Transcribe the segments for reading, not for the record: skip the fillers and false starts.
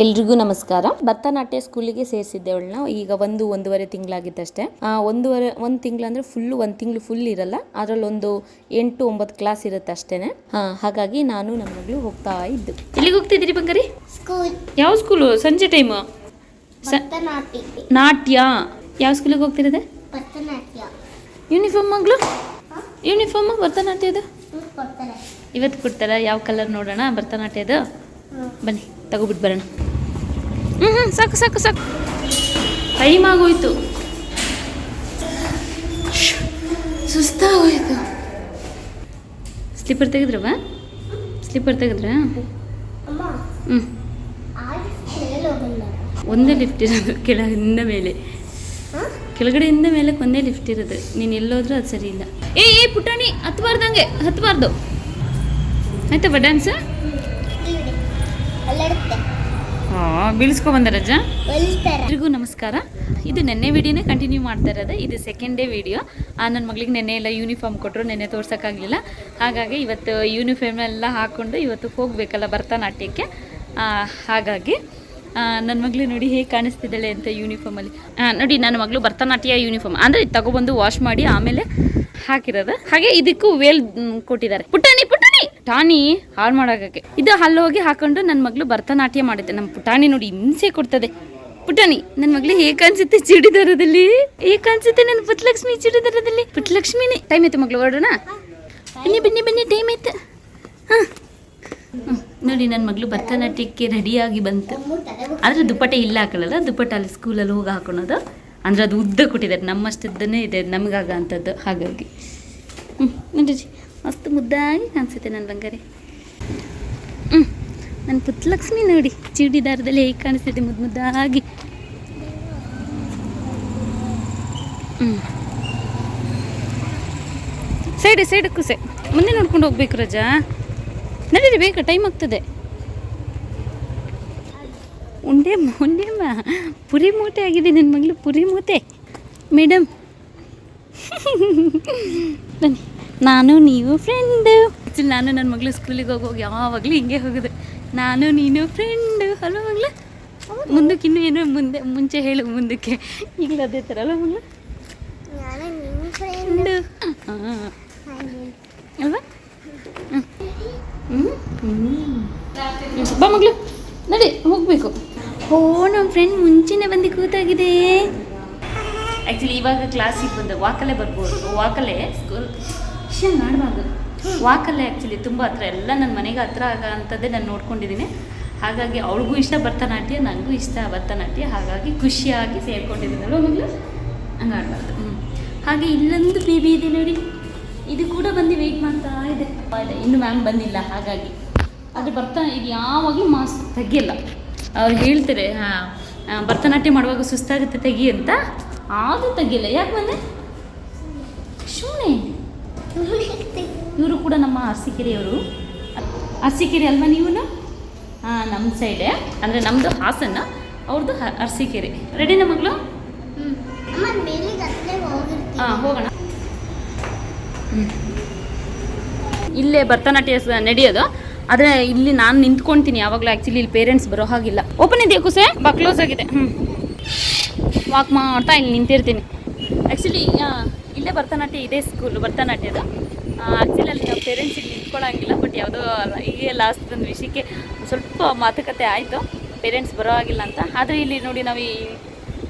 ಎಲ್ರಿಗೂ ನಮಸ್ಕಾರ. ಭರತನಾಟ್ಯ ಸ್ಕೂಲಿಗೆ ಸೇರಿಸಿದ್ದೆ ಅವಳನ್ನ. ಈಗ ಒಂದೂವರೆ ತಿಂಗಳಾಗಿತ್ತಷ್ಟೇ. ಒಂದು ತಿಂಗಳು ಅಂದ್ರೆ ಒಂದು ತಿಂಗಳು ಫುಲ್ ಇರಲ್ಲ, ಅದ್ರಲ್ಲಿ ಒಂದು 8-9 ಕ್ಲಾಸ್ ಇರುತ್ತೆ ಅಷ್ಟೇನೆ. ಹಾಗಾಗಿ ನಾನು ನನ್ನ ಮಗಳು ಹೋಗ್ತಾ ಇದ್ದು. ಎಲ್ಲಿಗೆ ಹೋಗ್ತಿದ್ದೀರಿ ಬಂಗಾರಿ? ಸ್ಕೂಲ್. ಯಾವ ಸ್ಕೂಲು? ಸಂಜೆ ಟೈಮ್ ನಾಟ್ಯ. ಯಾವ ಸ್ಕೂಲಿಗೆ ಹೋಗ್ತಿರೋದೆ? ಭರತನಾಟ್ಯ. ಯೂನಿಫಾರ್ಮ್ ಮಗಳು? ಯೂನಿಫಾರ್ಮ್ ಭರತನಾಟ್ಯದ ಇವತ್ತು ಕೊಡ್ತಾರ. ಯಾವ ಕಲರ್ ನೋಡೋಣ ಭರತನಾಟ್ಯದ? ಬನ್ನಿ ತಗೋಬಿಟ್ಟು ಬರೋಣ. ಸಾಕು ಸಾಕು ಸಾಕು, ಟೈಮ್ ಆಗೋಯ್ತು, ಸುಸ್ತಾಗೋಯ್ತು. ಸ್ಲೀಪರ್ ತೆಗೆದ್ರವ? ಸ್ಲೀಪರ್ ತೆಗೆದ್ರ? ಒಂದೇ ಲಿಫ್ಟ್ ಇರೋದು ಕೆಳಗಿಂದ ಮೇಲೆ, ಕೆಳಗಡೆಯಿಂದ ಮೇಲೆ ಒಂದೇ ಲಿಫ್ಟ್ ಇರೋದು. ನೀನು ಎಲ್ಲೋದ್ರೂ ಅದು ಸರಿ ಇಲ್ಲ. ಏ ಪುಟಾಣಿ ಹತ್ಬಾರ್ದಂಗೆ, ಹತ್ಬಾರ್ದು ಆಯ್ತವ ಡ್ಯಾನ್ಸ್? ಬೀಳಿಸ್ಕೊ ಬಂದ ರಜ. ಎಲ್ರಿಗೂ ನಮಸ್ಕಾರ. ಇದು ನೆನ್ನೆ ವಿಡಿಯೋನೇ ಕಂಟಿನ್ಯೂ ಮಾಡ್ತಾ ಇರೋದು. ಇದು ಸೆಕೆಂಡ್ ಡೇ ವಿಡಿಯೋ. ನನ್ನ ಮಗಳಿಗೆ ನೆನ್ನೆ ಎಲ್ಲ ಯೂನಿಫಾರ್ಮ್ ಕೊಟ್ಟರು, ನೆನ್ನೆ ತೋರ್ಸೋಕ್ಕಾಗಲಿಲ್ಲ. ಹಾಗಾಗಿ ಇವತ್ತು ಯೂನಿಫಾರ್ಮ್ ಎಲ್ಲ ಹಾಕ್ಕೊಂಡು ಇವತ್ತು ಹೋಗಬೇಕಲ್ಲ ಭರತನಾಟ್ಯಕ್ಕೆ. ಹಾಗಾಗಿ ನನ್ನ ಮಗಳು ನೋಡಿ ಹೇಗೆ ಕಾಣಿಸ್ತಿದ್ದಾಳೆ ಅಂತ ಯೂನಿಫಾರ್ಮಲ್ಲಿ. ನೋಡಿ ನನ್ನ ಮಗಳು ಭರತನಾಟ್ಯ ಯೂನಿಫಾರ್ಮ್ ಅಂದರೆ ಇದು ತಗೊಬಂದು ವಾಶ್ ಮಾಡಿ ಆಮೇಲೆ ಹಾಕಿರೋದು. ಹಾಗೆ ಇದಕ್ಕೂ ವೇಲ್ ಕೊಟ್ಟಿದ್ದಾರೆ. ಪುಟಾಣಿ ಪುಟಾಣಿ ಟಾಣಿ ಹಾಳು ಮಾಡೋಕ್ಕೆ ಇದು ಅಲ್ಲಿ ಹೋಗಿ ಹಾಕೊಂಡು ನನ್ನ ಮಗಳು ಭರತನಾಟ್ಯ ಮಾಡಿದ್ದೆ. ನಮ್ಮ ಪುಟಾಣಿ ನೋಡಿ ಹಿಂಸೆ ಕೊಡ್ತದೆ. ಪುಟಾಣಿ ನನ್ನ ಮಗಳು ಹೇಗೆ ಕಾಣಿಸುತ್ತೆ ಚೂಡಿದಾರದಲ್ಲಿ? ಹೇಗೆ ಕಾಣಿಸುತ್ತೆ ನನ್ನ ಪುಟ್ಟಲಕ್ಷ್ಮಿ ಚೂಡಿದಾರದಲ್ಲಿ? ಪುಟ್ಟಲಕ್ಷ್ಮಿನೇ. ಟೈಮ್ ಆಯ್ತು ಮಗಳು, ಹೊರಡೋಣ. ಬನ್ನಿ ಬನ್ನಿ ಬನ್ನಿ, ಟೈಮ್ ಆಯ್ತು. ನೋಡಿ ನನ್ನ ಮಗಳು ಭರತನಾಟ್ಯಕ್ಕೆ ರೆಡಿಯಾಗಿ ಬಂತು. ಆದರೆ ದುಪ್ಪಟ್ಟೆ ಇಲ್ಲ ಹಾಕೊಳ್ಳಲ್ಲ, ದುಪ್ಪಟ್ಟೆ ಅಲ್ಲಿ ಸ್ಕೂಲಲ್ಲಿ ಹೋಗಿ ಹಾಕೊಳೋದು. ಅಂದರೆ ಅದು ಉದ್ದ ಕೊಟ್ಟಿದ್ದಾರೆ, ನಮ್ಮಷ್ಟದ್ದನ್ನೇ ಇದೆ ನಮಗಾಗ ಅಂಥದ್ದು. ಹಾಗಾಗಿ ನೋಡ್ರಿ ಮಸ್ತ್ ಮುದ್ದಾಗಿ ಕಾಣಿಸುತ್ತೆ ನನ್ನ ಬಂಗಾರಿ. ನನ್ನ ಪುಟ್ಟಲಕ್ಷ್ಮಿ ನೋಡಿ ಚೂಡಿದಾರದಲ್ಲಿ ಹೇಗೆ ಕಾಣಿಸ್ತಿದೆ ಮುದ್ದಾಗಿ. ಸೈಡ್ ಕುಸೆ ಮುಂದೆ ನೋಡ್ಕೊಂಡು ಹೋಗ್ಬೇಕು ರಜಾ. ನಡೀರಿ ಬೇಗ, ಟೈಮ್ ಆಗ್ತದೆ. ಉಂಡೆಮ್ಮ ಪುರಿ ಮೂಟೆ ಆಗಿದೆ ನನ್ನ ಮಗಳು, ಪುರಿ ಮೂಟೆ ಮೇಡಮ್. ಬನ್ನಿ, ನಾನು ನೀವು ಫ್ರೆಂಡು. ಆ್ಯಕ್ಚುಲಿ ನಾನು ನನ್ನ ಮಗಳು ಸ್ಕೂಲಿಗೆ ಹೋಗೋಗಿ ಯಾವಾಗಲೂ ಹಿಂಗೆ ಹೋಗೋದು, ನಾನು ನೀನು ಫ್ರೆಂಡು ಅಲ್ವ ಮಗಳು? ಮುಂದಕ್ಕೆ ಇನ್ನೂ ಏನೋ ಮುಂಚೆ ಹೇಳು, ಮುಂದಕ್ಕೆ ಈಗಲೂ ಅದೇ ಥರ ಅಲ್ವ ಮಗಳು? ಫ್ರೆಂಡು ಅಲ್ವಾ? ಬಾ ಮಗಳು, ನಡಿ ಹೋಗಬೇಕು. ನಮ್ಮ ಫ್ರೆಂಡ್ ಮುಂಚೆನೇ ಬಂದು ಕೂತಾಗಿದೆ. ಆ್ಯಕ್ಚುಲಿ ಇವಾಗ ಕ್ಲಾಸಿಗೆ ಬಂದು ವಾಕಲ್ಲೇ ಬರ್ಬೋದು. ವಾಕಲ್ಲೇ ಸ್ಕೂಲ್ ಮಾಡಬಾರ್ದು. ವಾಕಲ್ಲೇ ಆ್ಯಕ್ಚುಲಿ ತುಂಬ ಹತ್ರ, ಎಲ್ಲ ನನ್ನ ಮನೆಗೆ ಹತ್ರ ಅಂಥದ್ದೇ ನಾನು ನೋಡ್ಕೊಂಡಿದ್ದೀನಿ. ಹಾಗಾಗಿ ಅವಳಿಗೂ ಇಷ್ಟ ಭರತನಾಟ್ಯ, ನನಗೂ ಇಷ್ಟ ಭರತನಾಟ್ಯ. ಹಾಗಾಗಿ ಖುಷಿಯಾಗಿ ಸೇರ್ಕೊಂಡಿದ್ದೀನಲ್ವ ಮಗಳು? ಹಂಗೆ ಆಡಬಾರ್ದು. ಹಾಗೆ ಇಲ್ಲೊಂದು ಬೇಬಿ ಇದೆ ನೋಡಿ, ಇದು ಕೂಡ ಬಂದು ವೆಯ್ಟ್ ಮಾಡ್ತಾ ಇದೆ. ಇನ್ನು ಮ್ಯಾಮ್ ಬಂದಿಲ್ಲ. ಹಾಗಾಗಿ ಆದರೆ ಇದು ಯಾವಾಗಲೂ ಮಾಸ್ಕ್ ತೆಗಿಯಲ್ಲ. ಅವ್ರು ಹೇಳ್ತಾರೆ ಭರತನಾಟ್ಯ ಮಾಡುವಾಗ ಸುಸ್ತಾಗುತ್ತೆ ತೆಗಿ ಅಂತ, ಆದರೂ ತೆಗಿಯಲ್ಲ. ಯಾಕೆ ಬಂದೆ? ಸುಮ್ಮನೆ. ಇವರು ಕೂಡ ನಮ್ಮ ಅರಸೀಕೆರೆಯವರು. ಅರಸೀಕೆರೆ ಅಲ್ವಾ ನೀವು? ನಮ್ಮ ಸೈಡೆ ಅಂದರೆ ನಮ್ಮದು ಹಾಸನ, ಅವ್ರದ್ದು ಅರಸೀಕೆರೆ. ರೆಡಿನಾ ಮಗಳು? ಹೋಗೋಣ. ಇಲ್ಲೇ ಭರತನಾಟ್ಯ ನಡೆಯೋದು. ಆದರೆ ಇಲ್ಲಿ ನಾನು ನಿಂತ್ಕೊಳ್ತೀನಿ ಯಾವಾಗಲೂ. ಆ್ಯಕ್ಚುಲಿ ಇಲ್ಲಿ ಪೇರೆಂಟ್ಸ್ ಬರೋ ಹಾಗಿಲ್ಲ. ಓಪನ್ ಇದೆಯಾ ಕುಸೆ? ಕ್ಲೋಸ್ ಆಗಿದೆ. ವಾಕ್ ಮಾಡ್ತಾ ಇಲ್ಲಿ ನಿಂತಿರ್ತೀನಿ. ಆ್ಯಕ್ಚುಲಿ ಇಲ್ಲೇ ಭರತನಾಟ್ಯ ಇದೆ ಸ್ಕೂಲು ಭರತನಾಟ್ಯದ. ಆ್ಯಕ್ಚುಲಿ ಅಲ್ಲಿ ನಾವು ಪೇರೆಂಟ್ಸ್ ಇಲ್ಲಿ ನಿಂತ್ಕೊಳ್ಳೋಂಗಿಲ್ಲ. ಬಟ್ ಯಾವುದೋ ಹೀಗೆ ಲಾಸ್ಟ್ ಒಂದು ವಿಷಯಕ್ಕೆ ಸ್ವಲ್ಪ ಮಾತುಕತೆ ಆಯಿತು, ಪೇರೆಂಟ್ಸ್ ಬರೋ ಹಾಗಿಲ್ಲ ಅಂತ. ಆದರೆ ಇಲ್ಲಿ ನೋಡಿ ನಾವು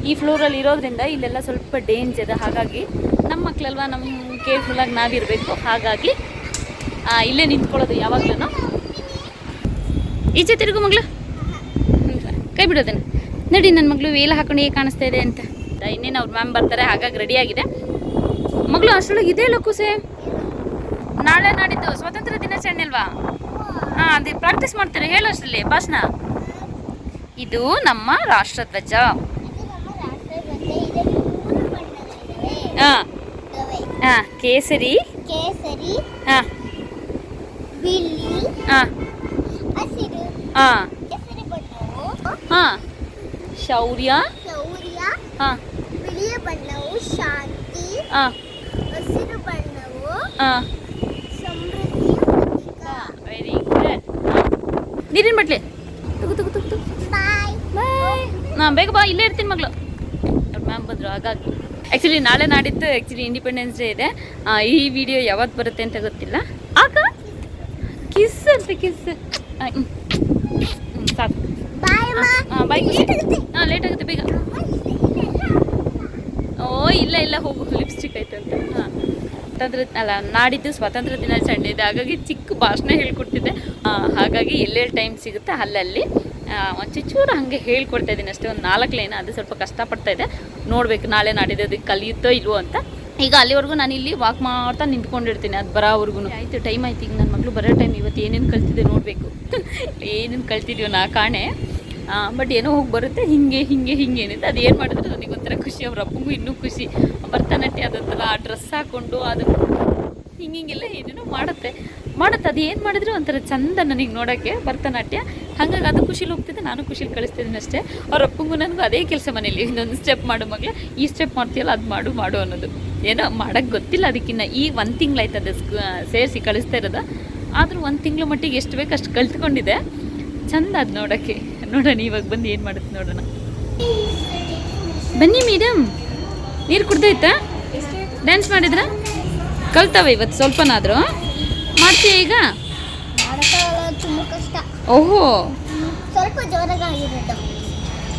ಈ ಫ್ಲೋರಲ್ಲಿ ಇರೋದ್ರಿಂದ ಇಲ್ಲೆಲ್ಲ ಸ್ವಲ್ಪ ಡೇಂಜರ್. ಹಾಗಾಗಿ ನಮ್ಮ ಮಕ್ಕಳಲ್ವ, ನಮ್ಮ ಕೇರ್ಫುಲ್ಲಾಗಿ ನಾವಿರಬೇಕು. ಹಾಗಾಗಿ ಇಲ್ಲೇ ನಿಂತ್ಕೊಳ್ಳೋದು ಯಾವಾಗಲೂ. ಈಚೆ ತಿರುಗು ಮಗಳು, ಕೈ ಬಿಡೋದೇನು. ನೋಡಿ ನನ್ನ ಮಗಳು ವೇಲ ಹಾಕೊಂಡು ಹೇಗೆ ಕಾಣಿಸ್ತಾ ಇದೆ ಅಂತ. ಇನ್ನೇನು ಅವ್ರ ಮ್ಯಾಮ್ ಬರ್ತಾರೆ, ಹಾಗಾಗಿ ರೆಡಿಯಾಗಿದೆ ಮಗಳು. ಅಷ್ಟರೊಳಗೆ ಇದೇ ಲಕ್ಕುಸೆ ನಾಳೆ ನಾಡಿದ್ದು ಸ್ವಾತಂತ್ರ್ಯ ದಿನಾಚರಣೆ ಅಲ್ವಾ? ಅದೇ ಪ್ರಾಕ್ಟೀಸ್ ಮಾಡ್ತಾರೆ. ಹೇಳು ಅಷ್ಟರಲ್ಲಿ ಭಾಷಣ. ಇದು ನಮ್ಮ ರಾಷ್ಟ್ರಧ್ವಜ. ಕೇಸರಿ, ಶೌರ್ಯ, ಬಿಳಿಯ ಬಣ್ಣವು ಶಾಂತಿ, ಹಸಿರು ಬಣ್ಣವು ಸಮೃದ್ಧಿ. Very good. ನೀರಿನ ಬಟ್ಲೆ ತಗೋ ತಗೋ ತಗೋ ತಗೋ. ಬಾಯ್ ಬಾಯ್. ಬೇಗ ಬಾ, ಇಲ್ಲೇ ಇರ್ತೀನಿ ಮಗಳು. ಅವ್ರ ಮ್ಯಾಮ್ ಬಂದರು ಹಾಗಾಗಿ. ಆ್ಯಕ್ಚುಲಿ ನಾಳೆ ನಾಡಿದ್ದು ಆ್ಯಕ್ಚುಲಿ ಇಂಡಿಪೆಂಡೆನ್ಸ್ ಡೇ ಇದೆ. ಈ ವಿಡಿಯೋ ಯಾವತ್ತು ಬರುತ್ತೆ ಅಂತ ಗೊತ್ತಿಲ್ಲ. ಆಗ ಕಿಸ್ ಅಂತ ಕಿಸ್. ಸಾಕು. ಬಾಯ್ ಬಾಯ್. ಲೇಟ್ ಆಗುತ್ತೆ ಬೇಗ. ಓ ಇಲ್ಲ ಹೋಗು, ಲಿಪ್ಸ್ಟಿಕ್ ಆಯ್ತಂತ. ಅಲ್ಲ, ನಾಡಿದ್ದು ಸ್ವಾತಂತ್ರ್ಯ ದಿನಾಚರಣೆ ಇದೆ, ಹಾಗಾಗಿ ಚಿಕ್ಕ ಭಾಷಣ ಹೇಳ್ಕೊಡ್ತಿದ್ದೆ. ಹಾಗಾಗಿ ಎಲ್ಲೆಲ್ಲಿ ಟೈಮ್ ಸಿಗುತ್ತೆ ಅಲ್ಲಲ್ಲಿ ಒಂಚೂರು ಹಾಗೆ ಹೇಳ್ಕೊಡ್ತಾ ಇದ್ದೀನಿ ಅಷ್ಟೇ. ಒಂದು 4 ಲೈನ್, ಅದು ಸ್ವಲ್ಪ ಕಷ್ಟಪಡ್ತಾ ಇದೆ. ನೋಡ್ಬೇಕು ನಾಳೆ ನಾಡಿದ್ದು ಅದಕ್ಕೆ ಕಲಿಯುತ್ತೋ ಇಲ್ವೋ ಅಂತ. ಈಗ ಅಲ್ಲಿವರೆಗೂ ನಾನು ಇಲ್ಲಿ ವಾಕ್ ಮಾಡ್ತಾ ನಿಂತ್ಕೊಂಡಿರ್ತೀನಿ, ಅದು ಬರೋವರೆಗೂ. ಆಯಿತು, ಟೈಮ್ ಆಯ್ತು. ಈಗ ನನ್ನ ಮಗಳು ಬರೋ ಟೈಮ್. ಇವತ್ತು ಏನೇನು ಕಲ್ತಿದ್ದೆ ನೋಡಬೇಕು. ಏನೇನು ಕಲ್ತಿದ್ಯೋ ನಾ ಕಾಣೆ. ಬಟ್ ಏನೋ ಹೋಗಿ ಬರುತ್ತೆ ಹಿಂಗೆ ಏನಿದೆ. ಅದು ಏನು ಮಾಡಿದ್ರೆ ನನಗೆ ಒಂಥರ ಖುಷಿ. ಅವ್ರ ಅಪ್ಪಂಗೂ ಇನ್ನೂ ಖುಷಿ. ಭರತನಾಟ್ಯ ಅದಂತಲ್ಲ, ಆ ಡ್ರೆಸ್ ಹಾಕ್ಕೊಂಡು ಅದು ಹಿಂಗೆಲ್ಲ ಏನೇನೋ ಮಾಡುತ್ತೆ. ಅದು ಏನು ಮಾಡಿದ್ರು ಒಂಥರ ಚಂದ ನನಗೆ ನೋಡೋಕ್ಕೆ ಭರತನಾಟ್ಯ. ಹಾಗಾಗಿ ಅದು ಖುಷಿಲಿ ಹೋಗ್ತಿದ್ದೆ, ನಾನು ಖುಷಿಲಿ ಕಳಿಸ್ತಿದ್ದೀನಿ ಅಷ್ಟೇ. ಅವ್ರ ಅಪ್ಪಂಗೂ ನನಗೂ ಅದೇ ಕೆಲಸ ಮನೇಲಿ. ಇನ್ನೊಂದು ಸ್ಟೆಪ್ ಮಾಡು ಮಗಳೇ, ಈ ಸ್ಟೆಪ್ ಮಾಡ್ತೀಯಲ್ಲ ಅದು ಮಾಡು ಅನ್ನೋದು. ಏನೋ ಮಾಡೋಕ್ಕೆ ಗೊತ್ತಿಲ್ಲ ಅದಕ್ಕಿನ್ನ. ಈಗ 1 ತಿಂಗಳಾಯ್ತು ಅದು ಸೇರಿಸಿ ಕಳಿಸ್ತಾ ಇರೋದು. ಆದರೂ 1 ತಿಂಗಳ ಮಟ್ಟಿಗೆ ಎಷ್ಟು ಬೇಕು ಅಷ್ಟು ಕಲ್ತ್ಕೊಂಡಿದ್ದೆ. ಚಂದ ಅದು ನೋಡೋಕ್ಕೆ. ನೋಡೋಣ ಇವಾಗ ಬಂದು ಏನು ಮಾಡುತ್ತೆ ನೋಡೋಣ. ಬನ್ನಿ ಮೇಡಮ್, ನೀರು ಕುಡ್ದೈತಾ? ಡ್ಯಾನ್ಸ್ ಮಾಡಿದ್ರ? ಕಲ್ತವೆ ಇವತ್ತು ಸ್ವಲ್ಪನಾದರೂ? ಮಾಡ್ತೀಯ ಈಗ? ತುಂಬ ಕಷ್ಟ. ಓಹೋ, ಸ್ವಲ್ಪ ಜೋರಾಗಿರೋದು.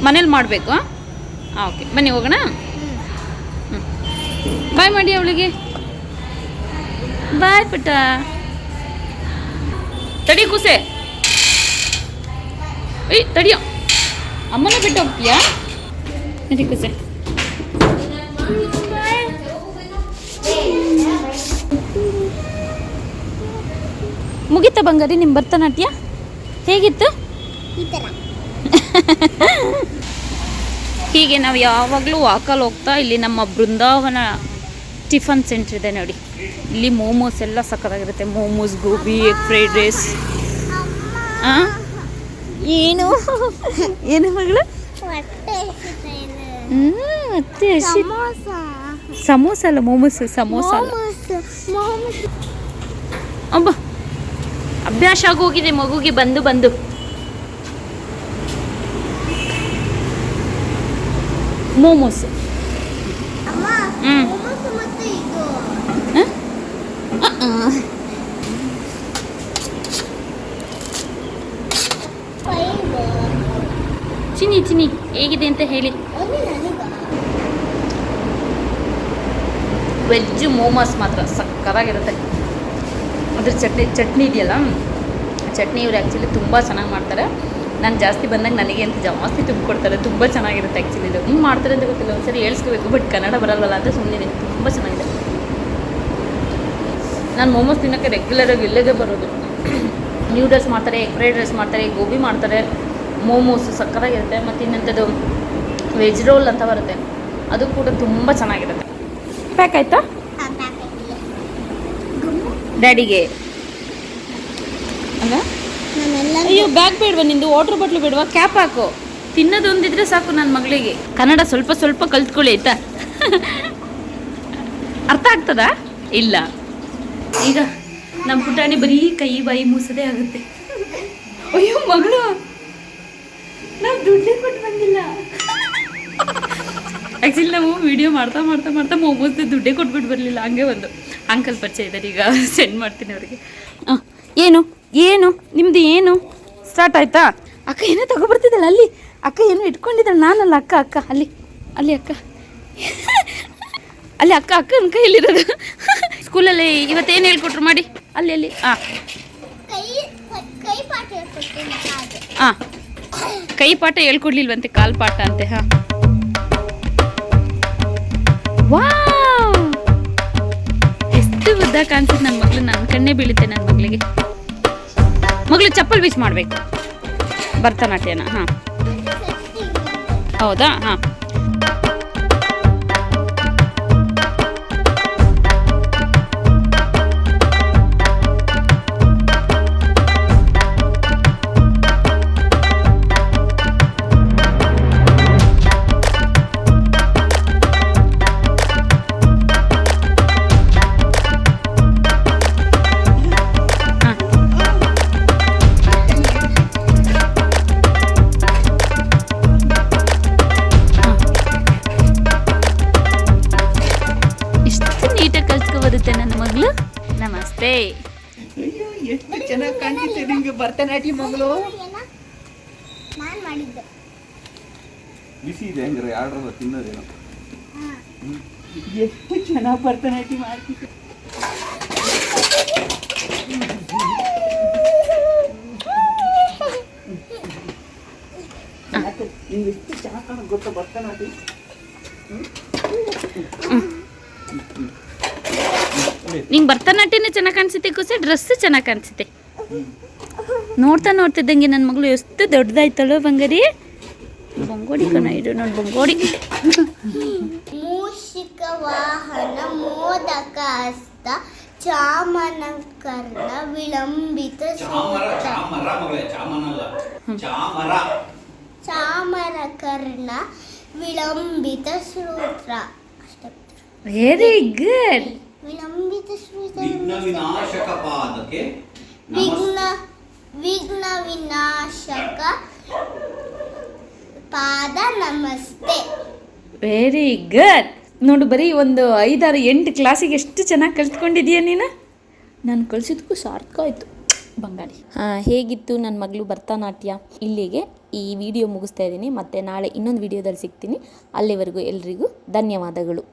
ಮನೇಲಿ ಮಾಡಬೇಕು. ಓಕೆ, ಬನ್ನಿ ಹೋಗೋಣ. ಬಾಯ್ ಮಾಡಿ ಅವಳಿಗೆ. ಬಾಯ್ ಪುಟ್ಟ. ತಡಿ ಕೂಸೆ. ತಡಿಯೋ, ಅಮ್ಮನ ಬಿಟ್ಟು ಹೋಗ್ತೀಯಾ? ನಡಿ ಕೂಸೆ. ಮುಗೀತಾ ಬಂಗಾರಿ ನಿಮ್ಮ ಭರತನಾಟ್ಯ? ಹೇಗಿತ್ತು? ಈ ಥರ ಹೀಗೆ ನಾವು ಯಾವಾಗಲೂ ವಾಕಲ್ಲಿ ಹೋಗ್ತಾ ಇಲ್ಲಿ ನಮ್ಮ ಬೃಂದಾವನ ಟಿಫನ್ ಸೆಂಟ್ರ್ ಇದೆ ನೋಡಿ. ಇಲ್ಲಿ ಮೋಮೋಸ್ ಎಲ್ಲ ಸಕ್ಕತ್ತಾಗಿರುತ್ತೆ. Momos, gobi, egg fried rice. ಏನು ಮಗಳು? ಮತ್ತೆ ಸಮೋಸ ಅಲ್ಲ, ಮೋಮೋಸ್. ಸಮೋಸ ಅಲ್ಲ. ಅಬ್ಬ, ಅಭ್ಯಾಸ ಆಗೋಗಿದೆ ಮಗುಗೆ ಬಂದು. ಮೋಮೋಸ್. ಚಿನಿ ಹೇಗಿದೆ ಅಂತ ಹೇಳಿ. ವೆಜ್ ಮೋಮೋಸ್ ಮಾತ್ರ ಸಕ್ಕತ್ತಾಗಿರುತ್ತೆ. ಅದ್ರ ಚಟ್ನಿ ಇದೆಯಲ್ಲ, ಚಟ್ನಿ ಇವ್ರು ಆ್ಯಕ್ಚುಲಿ ತುಂಬ ಚೆನ್ನಾಗಿ ಮಾಡ್ತಾರೆ. ನಾನು ಜಾಸ್ತಿ ಬಂದಾಗ ನನಗೆ ಅಂತ ಜಾಸ್ತಿ ತುಂಬಿಕೊಡ್ತಾರೆ. ತುಂಬ ಚೆನ್ನಾಗಿರುತ್ತೆ ಆ್ಯಕ್ಚುಲಿ. ಇದು ಹಿಂಗೆ ಮಾಡ್ತಾರೆ ಅಂತ ಗೊತ್ತಿಲ್ಲ, ಒಂದ್ಸರಿ ಹೇಳ್ಸ್ಕೋಬೇಕು. ಬಟ್ ಕನ್ನಡ ಬರಲ್ವಲ್ಲ ಅಂತ ಸುಮ್ಮನೆ. ತುಂಬ ಚೆನ್ನಾಗಿದೆ. ನಾನು ಮೋಮೋಸ್ ತಿನ್ನೋಕ್ಕೆ ರೆಗ್ಯುಲರಾಗಿ ಇಲ್ಲದೇ ಬರೋದು. ನ್ಯೂಡಲ್ಸ್ ಮಾಡ್ತಾರೆ, ಎಗ್ ಫ್ರೈಡ್ ರೈಸ್ ಮಾಡ್ತಾರೆ, ಗೋಬಿ ಮಾಡ್ತಾರೆ, ಮೋಮೋಸ್ ಸಕ್ಕತ್ತಾಗಿರುತ್ತೆ. ಮತ್ತು ಇನ್ನಂಥದ್ದು ವೆಜ್ ರೋಲ್ ಅಂತ ಬರುತ್ತೆ, ಅದು ಕೂಡ ತುಂಬ ಚೆನ್ನಾಗಿರುತ್ತೆ. ಪ್ಯಾಕ್ ಆಯಿತಾ ಡ್ಯಾಡಿಗೆ? ಅಲ್ಲ, ಅಯ್ಯೋ ಬ್ಯಾಗ್ ಬೇಡವಾ ನಿಂದು? ವಾಟರ್ ಬಾಟ್ಲು ಬೇಡವಾ? ಕ್ಯಾಪ್ ಹಾಕು. ತಿನ್ನೋದೊಂದಿದ್ರೆ ಸಾಕು ನನ್ನ ಮಗಳಿಗೆ. ಕನ್ನಡ ಸ್ವಲ್ಪ ಕಲ್ತ್ಕೊಳ್ಳಿ ಆಯ್ತಾ? ಅರ್ಥ ಆಗ್ತದಾ? ಇಲ್ಲ. ಈಗ ನಮ್ಮ ಪುಟಾಣಿ ಬರೀ ಕೈ ಬಾಯಿ ಮೂಸದೇ ಆಗುತ್ತೆ. ಅಯ್ಯೋ ಮಗಳು, ನಾವು ದುಡ್ಡೇ ಕೊಟ್ಟು ಬಂದಿಲ್ಲ. ಆ್ಯಕ್ಚುಲಿ ನಾವು ವಿಡಿಯೋ ಮಾಡ್ತಾ ಮೋಮೋಸ್ದು ದುಡ್ಡೇ ಕೊಟ್ಬಿಟ್ಟು ಬರಲಿಲ್ಲ. ಹಂಗೆ ಒಂದು ಅಂಕಲ್ ಪರಿಚಯ ಇದ್ದಾರೆ, ಈಗ ಸೆಂಡ್ ಮಾಡ್ತೀನಿ ಅವರಿಗೆ. ಏನು ನಿಮ್ಮದು ಏನು ಸ್ಟಾರ್ಟ್ ಆಯ್ತಾ? ಅಕ್ಕ ಏನೋ ತಗೊಬರ್ತಿದ್ದಾಳೆ ಅಲ್ಲಿ. ಅಕ್ಕ ಏನೋ ಇಟ್ಕೊಂಡಿದ್ದಾಳೆ. ನಾನಲ್ಲ ಅಕ್ಕ ಅಲ್ಲಿ ಅಕ್ಕ ಅಲ್ಲಿ ಅಕ್ಕನ ಕೈಯಲ್ಲಿರೋದು. ಸ್ಕೂಲಲ್ಲಿ ಇವತ್ತೇನು ಹೇಳ್ಕೊಟ್ರು ಮಾಡಿ ಅಲ್ಲಿ. ಕೈ ಪಾಠ ಹೇಳ್ಕೊಡ್ಲಿಲ್ವಂತೆ, ಕಾಲ್ ಪಾಠ ಅಂತೆ. ವಾವ್, ಎಷ್ಟು ಉದ್ದ ಕಾಣಿಸುತ್ತೆ ನನ್ನ ಮಗಳು. ನನ್ನ ಕಣ್ಣೇ ಬೀಳುತ್ತೆ ನನ್ನ ಮಗಳಿಗೆ. ಮಗಳು ಚಪ್ಪಲ್ ಬೀಚ್ ಮಾಡಬೇಕು ಭರತನಾಟ್ಯನ. ಹೌದಾ? ಅಯ್ಯೋ ಎಷ್ಟು ಚೆನ್ನಾಗಿ ಕಾಣ್ತಿದೆ ನಿಮ್ಗೆ ಭರತನಾಟ್ಯ ಮಗಳು. ನಾನು ಮಾಡಿದ್ದೆ. ಬಿಸಿ ಇದೆ ಹಂಗಾರೆ ಆರ್ಡ್ರ ತಿನ್ನೋದೇನೋ. ಎಷ್ಟು ಚೆನ್ನಾಗಿ ಭರತನಾಟ್ಯ ಮಾಡ್ತಿದ್ದೆ. ನಿಮ್ಗೆ ಎಷ್ಟು ಚೆನ್ನಾಗಿ ಕಾಣೋದು ಗೊತ್ತಾ ಭರತನಾಟ್ಯ? ನಿಂಗೆ ಭರತನಾಟ್ಯನೇ ಚೆನ್ನಾಗಿ ಕಾಣಿಸುತ್ತೆ ಕೂಸೆ, ಡ್ರೆಸ್ ಚೆನ್ನಾಗಿ ಕಾಣಿಸುತ್ತೆ. ನೋಡ್ತಾ ನೋಡ್ತಿದ್ದಂಗೆ ನನ್ನ ಮಗಳು ಎಷ್ಟು ದೊಡ್ಡದಾಯ್ತಳೋ ಬಂಗಾರಿ. ಬಂಗೋಡಿ ಕಣ ಇದು ನೋಡಿ ಬಂಗೋಡಿ. ಮೂಷಿಕ ವಾಹನ ಮೋದಕ ಹಸ್ತ ಚಾಮನ ಕರ್ಣ ವಿಳಂಬಿತ ಚಾಮರ ಕರ್ಣ ವಿಳಂಬಿತ ಸೂತ್ರ. Very good. ವಿಳಂಬಿತ ಸೂತ್ರ ವಿನಾಶಕ ಪಾದಕ್ಕೆ ವಿಘ್ನ ವಿನಾಶಕ ಪಾದ ನಮಸ್ತೆ. Very good. ನೋಡು ಬರೀ ಒಂದು 5, 6, 8 ಕ್ಲಾಸಿಗೆ ಎಷ್ಟು ಚೆನ್ನಾಗಿ ಕಲ್ತ್ಕೊಂಡಿದೀಯ ನೀನು. ನಾನು ಕಳಿಸಿದ್ಕು ಸಾರ್ಥಕ ಆಯಿತು ಬಂಗಾರಿ. ಹೇಗಿತ್ತು ನನ್ನ ಮಗಳು ಭರತನಾಟ್ಯ? ಇಲ್ಲಿಗೆ ಈ ವಿಡಿಯೋ ಮುಗಿಸ್ತಾ ಇದ್ದೀನಿ. ಮತ್ತು ನಾಳೆ ಇನ್ನೊಂದು ವಿಡಿಯೋದಲ್ಲಿ ಸಿಗ್ತೀನಿ. ಅಲ್ಲಿವರೆಗೂ ಎಲ್ರಿಗೂ ಧನ್ಯವಾದಗಳು.